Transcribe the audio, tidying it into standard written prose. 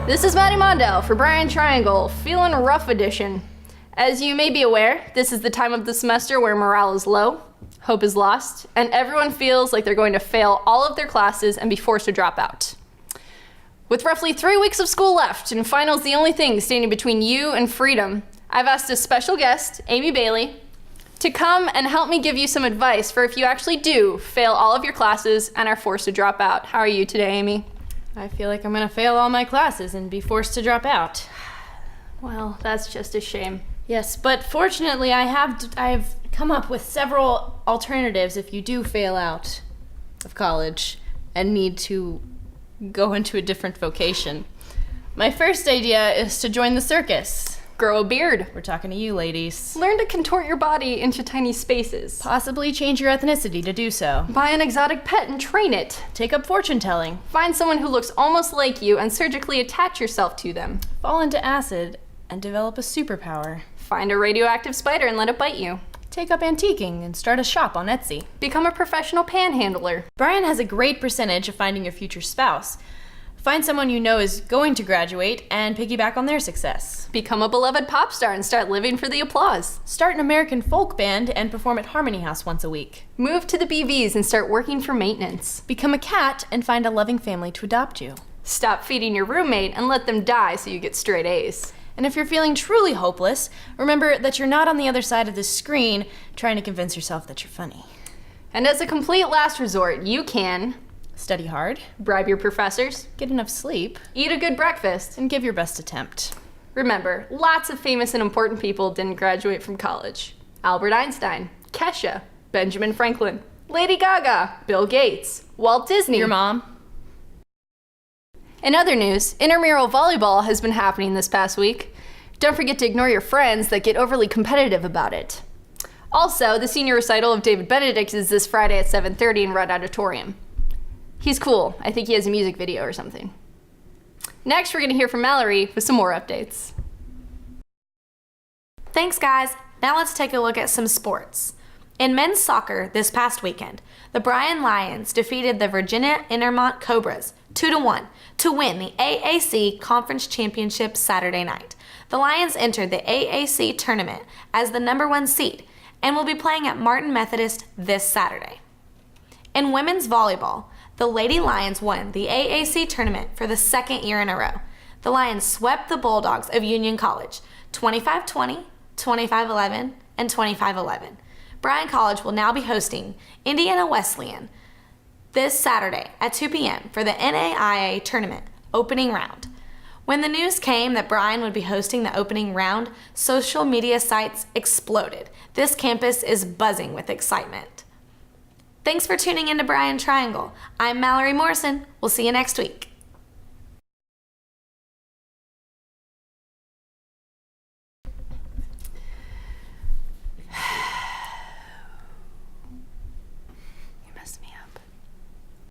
This is Maddie Mondale for Brian Triangle, Feelin Rough Edition. As you may be aware, this is the time of the semester where morale is low, hope is lost, and everyone feels like they're going to fail all of their classes and be forced to drop out. With roughly 3 weeks of school left and finals the only thing standing between you and freedom, I've asked a special guest, Amy Bailey, to come and help me give you some advice for if you actually do fail all of your classes and are forced to drop out. How are you today, Amy? I feel like I'm gonna fail all my classes and be forced to drop out. Well, that's just a shame. Yes, but fortunately I've come up with several alternatives if you do fail out of college and need to go into a different vocation. My first idea is to join the circus. Grow a beard. We're talking to you, ladies. Learn to contort your body into tiny spaces. Possibly change your ethnicity to do so. Buy an exotic pet and train it. Take up fortune telling. Find someone who looks almost like you and surgically attach yourself to them. Fall into acid and develop a superpower. Find a radioactive spider and let it bite you. Take up antiquing and start a shop on Etsy. Become a professional panhandler. Brian has a great percentage of finding your future spouse. Find someone you know is going to graduate and piggyback on their success. Become a beloved pop star and start living for the applause. Start an American folk band and perform at Harmony House once a week. Move to the BVs and start working for maintenance. Become a cat and find a loving family to adopt you. Stop feeding your roommate and let them die so you get straight A's. And if you're feeling truly hopeless, remember that you're not on the other side of the screen trying to convince yourself that you're funny. And as a complete last resort, you can study hard, bribe your professors, get enough sleep, eat a good breakfast, and give your best attempt. Remember, lots of famous and important people didn't graduate from college. Albert Einstein, Kesha, Benjamin Franklin, Lady Gaga, Bill Gates, Walt Disney. Your mom. In other news, intramural volleyball has been happening this past week. Don't forget to ignore your friends that get overly competitive about it. Also, the senior recital of David Benedict is this Friday at 7:30 in Red Auditorium. He's cool. I think he has a music video or something. Next, we're going to hear from Mallory with some more updates. Thanks, guys. Now let's take a look at some sports. In men's soccer this past weekend, the Bryan Lions defeated the Virginia Intermont Cobras 2-1 to win the AAC Conference Championship Saturday night. The Lions entered the AAC tournament as the #1 seed and will be playing at Martin Methodist this Saturday. In women's volleyball, the Lady Lions won the AAC tournament for the second year in a row. The Lions swept the Bulldogs of Union College 25-20, 25-11, and 25-11. Bryan College will now be hosting Indiana Wesleyan this Saturday at 2 p.m. for the NAIA tournament opening round. When the news came that Bryan would be hosting the opening round, social media sites exploded. This campus is buzzing with excitement. Thanks for tuning in to Brian Triangle. I'm Mallory Morrison. We'll see you next week.